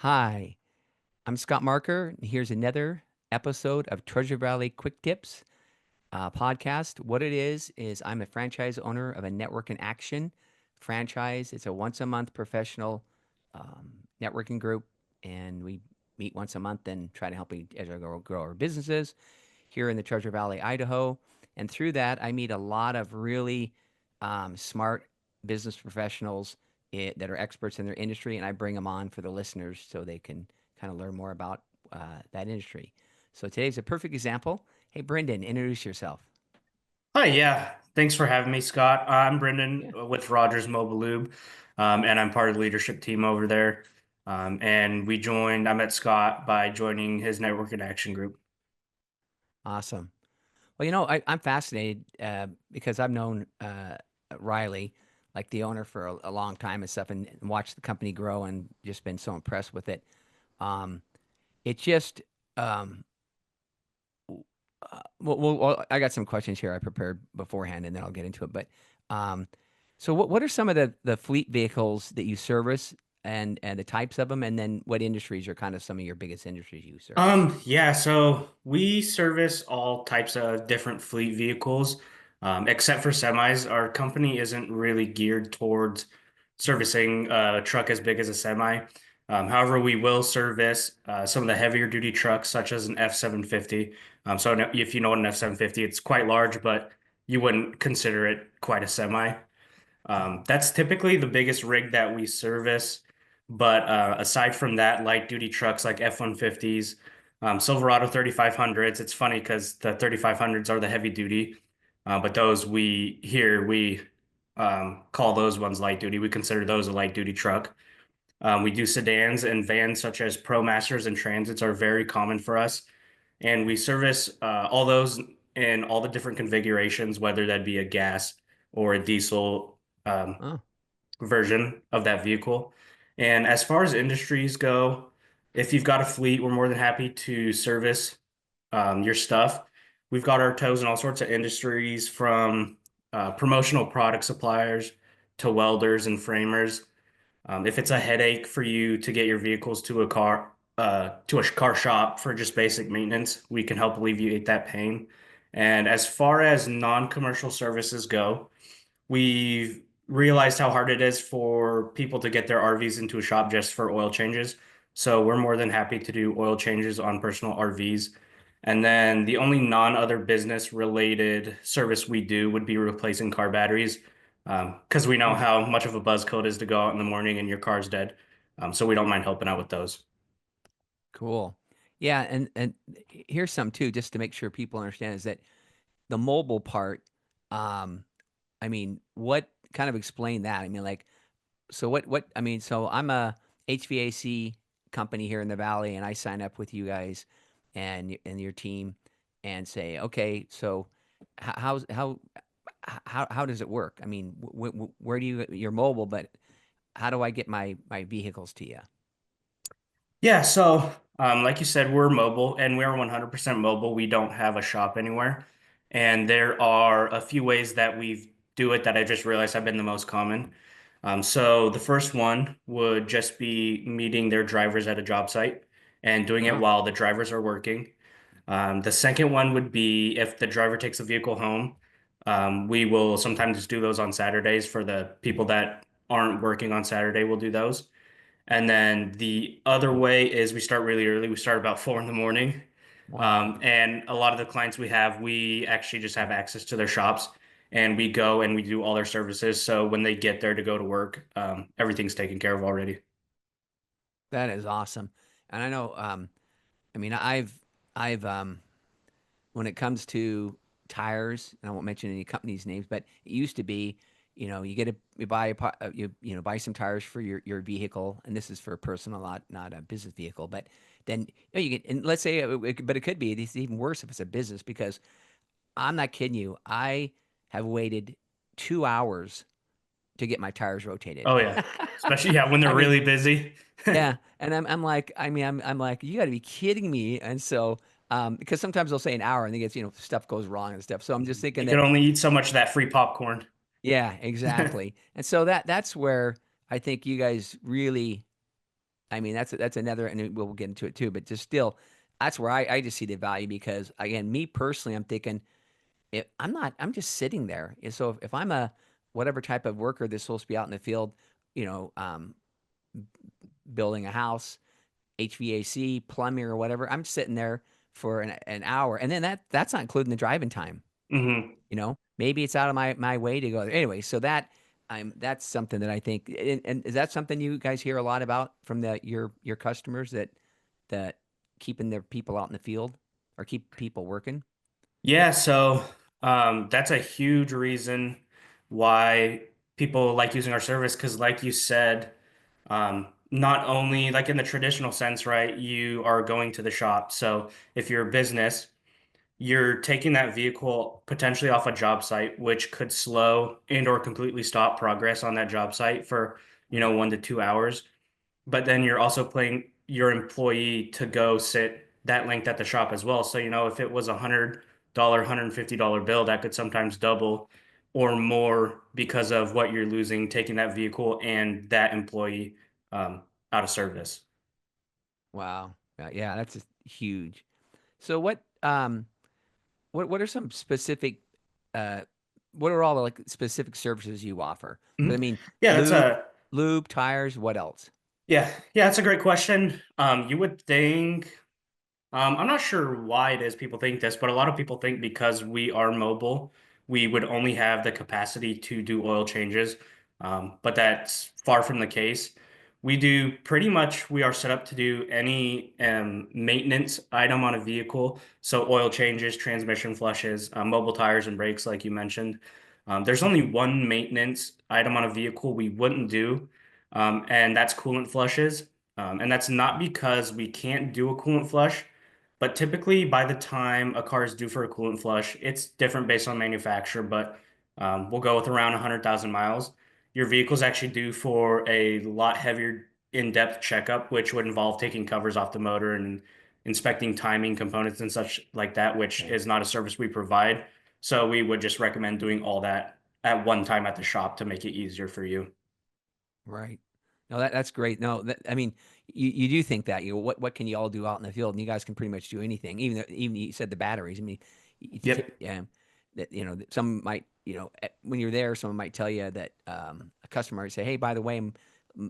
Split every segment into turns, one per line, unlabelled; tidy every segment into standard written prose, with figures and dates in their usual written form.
Hi, I'm Scott Marker, and here's another episode of Treasure Valley Quick Tips podcast. What it is I'm a franchise owner of a Network in Action franchise. It's a once a month professional networking group, and we meet once a month and try to help each other grow our businesses here in the Treasure Valley, Idaho. And through that, I meet a lot of really smart business professionals that are experts in their industry, and I bring them on for the listeners so they can kind of learn more about that industry. So today's a perfect example. Hey, Brendan, introduce yourself.
Hi, yeah. Thanks for having me, Scott. I'm
Yeah.
Brenden with Rogers Mobile Lube, and I'm part of the leadership team over there. I met Scott by joining his Network in Action group.
Awesome. Well, I'm fascinated because I've known Riley, like the owner, for a long time and stuff, and watched the company grow and just been so impressed with it. Um, it just, um, well, I got some questions here I prepared beforehand, and then I'll get into it. But um, so, what are some of the fleet vehicles that you service, and the types of them, and then what industries are kind of some of your biggest industries you service?
Yeah, so we service all types of different fleet vehicles, except for semis. Our company isn't really geared towards servicing a truck as big as a semi. However, we will service some of the heavier duty trucks, such as an F-750. If you know what an F-750, it's quite large, but you wouldn't consider it quite a semi. That's typically the biggest rig that we service. But aside from that, light duty trucks like F-150s, Silverado 3500s. It's funny because the 3500s are the heavy duty, but those we call those ones light duty. We consider those a light duty truck. We do sedans and vans such as ProMasters and Transits are very common for us, and we service all those in all the different configurations, whether that be a gas or a diesel
Oh,
version of that vehicle. And as far as industries go, if you've got a fleet, we're more than happy to service your stuff. We've got our toes in all sorts of industries from promotional product suppliers to welders and framers. If it's a headache for you to get your vehicles to a car shop for just basic maintenance, we can help alleviate that pain. And as far as non-commercial services go, we've realized how hard it is for people to get their RVs into a shop just for oil changes. So we're more than happy to do oil changes on personal RVs. And then the only non-other business related service we do would be replacing car batteries, because we know
hmm,
how much of a buzz code is to go out in the morning and your car's dead. So we don't mind helping out with those.
cool. Yeah, and here's some too, just to make sure people understand, is that the mobile part. Um, I mean, what kind of explain that? I mean, like, so what I mean, so I'm a HVAC company here in the valley, and I sign up with you guys and your team and say, okay, so h- how's how does it work? I mean, where do you're mobile, but how do I get my vehicles to you?
Yeah, so like you said, we're mobile and we're 100% mobile. We don't have a shop anywhere. And there are a few ways that we do it that I just realized have been the most common. So the first one would just be meeting their drivers at a job site and doing it
Oh,
while the drivers are working. The second one would be if the driver takes a vehicle home. We will sometimes do those on Saturdays for the people that aren't working on Saturday. We'll do those. And then the other way is we start really early. We start about 4 in the morning.
wow.
And a lot of the clients we have, we actually just have access to their shops and we go and we do all their services. So when they get there to go to work, everything's taken care of already.
That is awesome. And I know, I mean, I've when it comes to tires, and I won't mention any companies' names, but it used to be, you buy buy some tires for your vehicle, and this is for a personal, not a business vehicle. But then you get, and let's say, but it could be it's even worse if it's a business because I'm not kidding you. I have waited 2 hours to get my tires rotated.
Oh yeah. Especially yeah, when they're
I mean,
really busy.
yeah, and I'm like, I mean, I'm like, you got to be kidding me. And so, because sometimes they'll say an hour, and they get, stuff goes wrong and stuff. So I'm just thinking
You can
that,
only eat so much of that free popcorn.
yeah, exactly. And so that's where I think you guys really, I mean, that's another, and we'll get into it too. But just still, that's where I just see the value because again, me personally, I'm thinking if I'm not, I'm just sitting there. And so if I'm a whatever type of worker that's supposed to be out in the field, you know, building a house, HVAC, plumbing, or whatever, I'm sitting there for an hour, and then that's not including the driving time.
Hmm.
Maybe it's out of my way to go there. Anyway, so that's something that I think, and is that something you guys hear a lot about from your customers that keeping their people out in the field or keep people working?
Yeah, so that's a huge reason why people like using our service because, like you said, not only like in the traditional sense, right? You are going to the shop. So if you're a business, you're taking that vehicle potentially off a job site, which could slow and or completely stop progress on that job site for,
Mm.
1 to 2 hours. But then you're also paying your employee to go sit that length at the shop as well. So, if it was $100, $150 bill, that could sometimes double or more because of what you're losing taking that vehicle and that employee um, out of service.
Wow. Yeah, that's just huge. So what are some specific uh what are all the like specific services you offer? Because I
Mhm.
mean,
Yeah, that's
lube,
a
lube, tires, what else?
yeah, that's a great question. You would think I'm not sure why it is people think this, but a lot of people think because we are mobile, we would only have the capacity to do oil changes. But that's far from the case. We do pretty much, we are set up to do any maintenance item on a vehicle. So, oil changes, transmission flushes, mobile tires, and brakes, like you mentioned. There's only one maintenance item on a vehicle we wouldn't do, and that's coolant flushes. And that's not because we can't do a coolant flush, but typically, by the time a car is due for a coolant flush, it's different based on manufacturer, but we'll go with around 100,000 miles. Your vehicle's actually due for a lot heavier in-depth checkup, which would involve taking covers off the motor and inspecting timing components and such like that, which
Okay.
is not a service we provide. So we would just recommend doing all that at one time at the shop to make it easier for you.
Right. No, that's great. No, I mean, you do think that what can you all do out in the field, and you guys can pretty much do anything. Even you said the batteries. I mean,
Yep.
that some might when you're there, someone might tell you that a customer might say, hey, by the way,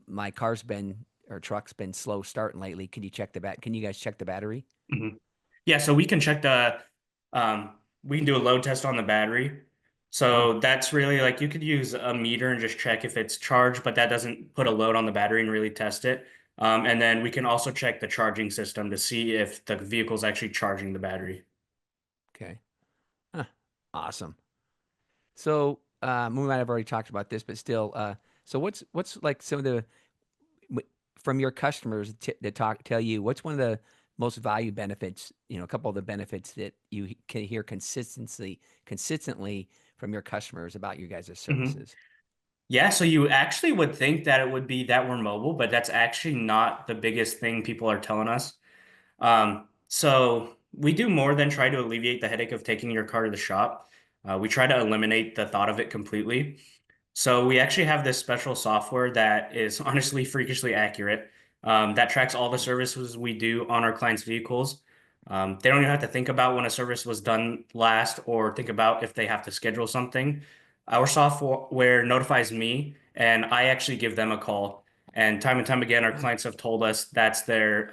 my car's been or truck's been slow starting lately. Can you check the Can you guys check the battery?
Mhm. Yeah, so we can check we can do a load test on the battery.
Oh,
So that's really like you could use a meter and just check if it's charged, but that doesn't put a load on the battery and really test it. And then we can also check the charging system to see if the vehicle is actually charging the battery.
okay. Huh. Awesome. So we might have already talked about this, but still, so what's like some of the from your customers that tell you what's one of the most valued benefits, a couple of the benefits that you can hear consistently from your customers about you guys'
Mhm.
services.
Yeah, so you actually would think that it would be that we're mobile, but that's actually not the biggest thing people are telling us. So we do more than try to alleviate the headache of taking your car to the shop. We try to eliminate the thought of it completely. So we actually have this special software that is honestly freakishly accurate, that tracks all the services we do on our clients' vehicles. They don't even have to think about when a service was done last or think about if they have to schedule something. Our software notifies me, and I actually give them a call. And time again, our
Oh,
clients have told us that's their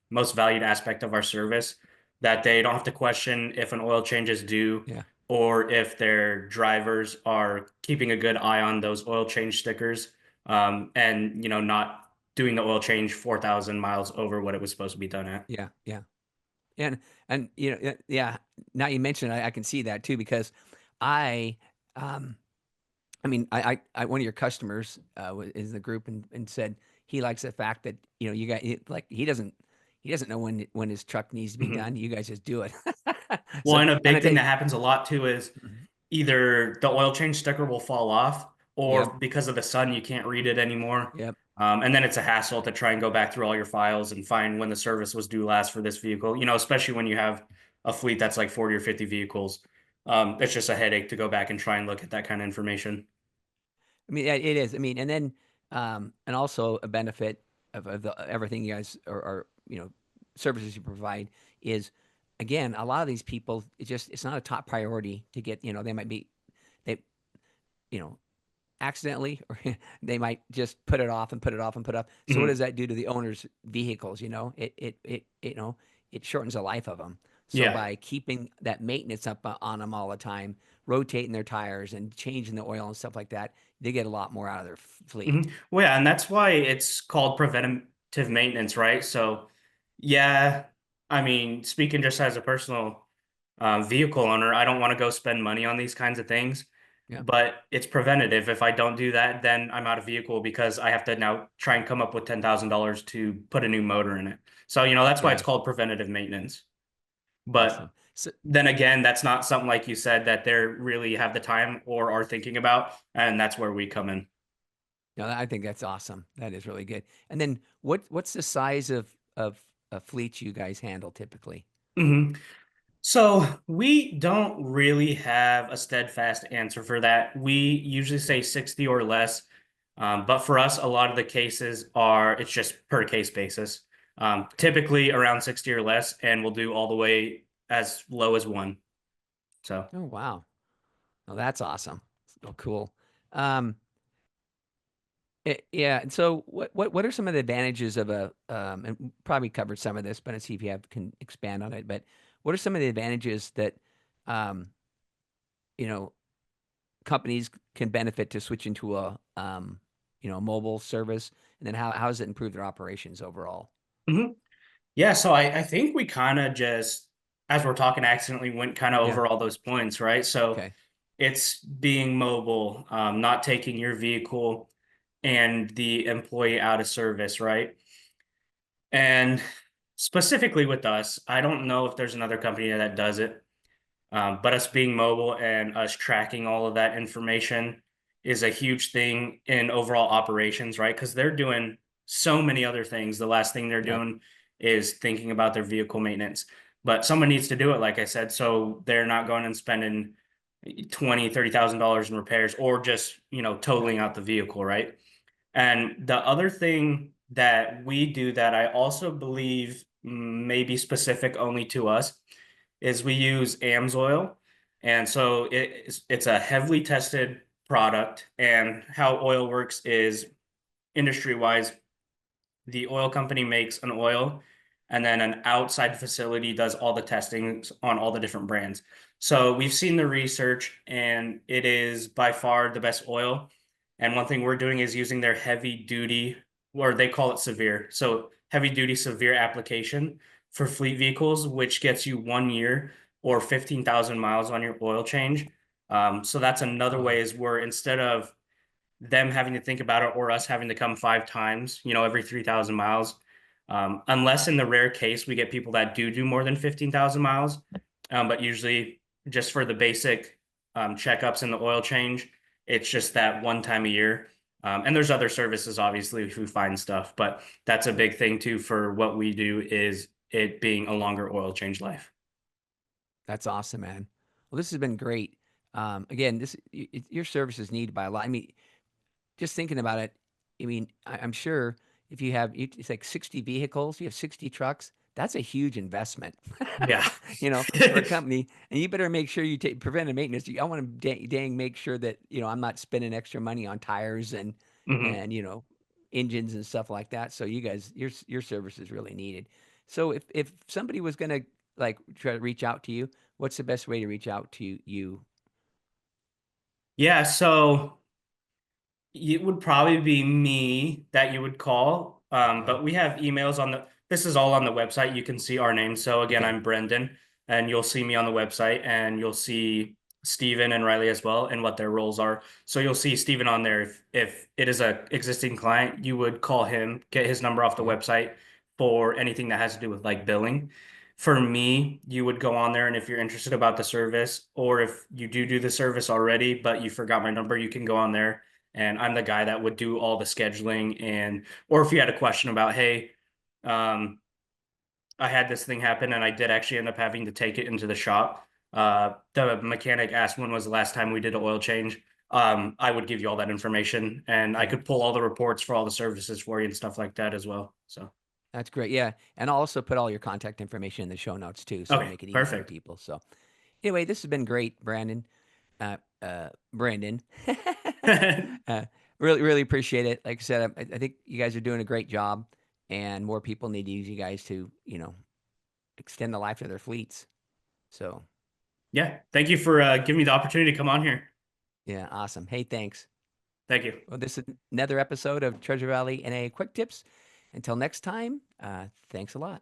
most valued aspect of our service, that they don't have to question if an oil change is due
yeah,
or if their drivers are keeping a good eye on those oil change stickers, and not doing the oil change 4,000 miles over what it was supposed to be done at.
yeah, yeah. And yeah. Now you mention, I can see that too because I, um, I mean, one of your customers is in the group and said he likes the fact that you guys like he doesn't know when his truck needs to be
Mhm.
done. You guys just do it.
Well,
So
and a
and I
big
tell
thing
you,
that happens a lot too is
mhm,
either the oil change sticker will fall off,
yep,
or because of the sun, you can't read it anymore.
yep.
And then it's a hassle to try and go back through all your files and find when the service was due last for this vehicle, especially when you have a fleet that's like 40 or 50 vehicles. It's just a headache to go back and try and look at that kind of information.
I mean, yeah, it is. I mean, and then and also a benefit. of everything you guys are services you provide is, again, a lot of these people, it's not a top priority to get, they might be, they, you know, accidentally, or they might just put it off and put it off and put it off. So what
Mhm.
does that do to the owner's vehicles? It shortens the life of them. So
Yeah.
by keeping that maintenance up on them all the time, rotating their tires and changing the oil and stuff like that, they get a lot more out of their fleet.
Well, yeah, and that's why it's called preventative maintenance, right? So, yeah, I mean, speaking just as a personal vehicle owner, I don't want to go spend money on these kinds of things,
Yeah.
but it's preventative. If I don't do that, then I'm out of vehicle because I have to now try and come up with $10,000 to put a new motor in it. So, that's why it's
Yeah.
called preventative maintenance. But
Awesome. So
then again, that's not something like you said that they really have the time or are thinking about, and that's where we come in.
no, I think that's awesome. That is really good. And then what's the size of fleets you guys handle typically?
Mhm. So we don't really have a steadfast answer for that. We usually say 60 or less. But for us, a lot of the cases are, it's just per case basis.
Okay.
Typically around 60 or less, and we'll do all the way as low as one. So,
Oh, wow. Oh, that's awesome. Oh, cool. Um, yeah. And so, what are some of the advantages of and we probably covered some of this, but let's see if you can expand on it. But what are some of the advantages that, um, you know, companies can benefit to switch into a mobile service? And then how does it improve their operations overall?
mhm. Yeah, so I think we kind of just, as we're talking, accidentally went kind of
Yeah.
over all those points, right? So
Okay.
it's being mobile, not taking your vehicle and the employee out of service, right? And specifically with us, I don't know if there's another company that does it. But us being mobile and us tracking all of that information is a huge thing in overall operations, right? Because they're doing so many other things. The last thing they're
Yep.
doing is thinking about their vehicle maintenance. But someone needs to do it, like I said, so they're not going and spending 20, $30,000 in repairs or just,
Yep.
totaling out the vehicle, right? And the other thing that we do that I also believe may be specific only to us is we use AMSOIL. And so it's a heavily tested product. And how oil works is industry wise, the oil company makes an oil and then an outside facility does all the testing on all the different brands. So we've seen the research and it is by far the best oil. And one thing we're doing is using their heavy duty, or they call it severe. So heavy duty severe application for fleet vehicles, which gets you 1 year or 15,000 miles on your oil change. So that's another
Wow.
way is where instead of them having to think about it or us having to come 5 times, every 3,000 miles. Unless in the rare case we get people that do more than 15,000 miles. But usually just for the basic checkups and the oil change, it's just that one time a year. And there's other services, obviously, if we find stuff, but that's a
Yep.
big thing too for what we do is it being a longer oil change life.
That's awesome, man. Well, this has been great. Again, your service is needed by a lot. I mean, just thinking about it, I mean, I'm sure if you have, it's like 60 vehicles, you have 60 trucks. That's a huge investment,
Yeah.
for a company. And you better make sure you take preventive maintenance. I want to dang make sure that, I'm not spending extra money on tires
Mhm.
and, engines and stuff like that. So you guys, your service is really needed. So if somebody was going to like try to reach out to you, what's the best way to reach out to you?
Yeah. So it would probably be me that you would call.
Okay.
But we have emails on this is all on the website. You can see our name. So again,
Okay.
I'm Brenden, and you'll see me on the website, and you'll see Steven and Riley as well, and what their roles are. So you'll see Steven on there. If it is a existing client, you would call him, get his number off the
Okay.
website for anything that has to do with like billing. For me, you would go on there, and if you're interested about the service, or if you do the service already, but you forgot my number, you can go on there and I'm the guy that would do all the scheduling and or if you had a question about, hey, um, I had this thing happen and I did actually end up having to take it into the shop. The mechanic asked when was the last time we did an oil change. I would give you all that information, and I
Yeah,
could pull all the reports for all the services for you and stuff like that as well. So,
that's great. Yeah, and I'll also put all your contact information in the show notes too, so
okay,
make it easy for
perfect.
people. So anyway, this has been great, Brandon. Brandon. uh, really appreciate it. Like I said, I think you guys are doing a great job, and more people need to use you guys to, extend the life of their fleets. So,
Yeah, thank you for giving me the opportunity to come on here.
yeah, awesome. Hey, thanks.
Thank you.
Well, this is another episode of Treasure Valley NIA Quick Tips. Until next time, thanks a lot.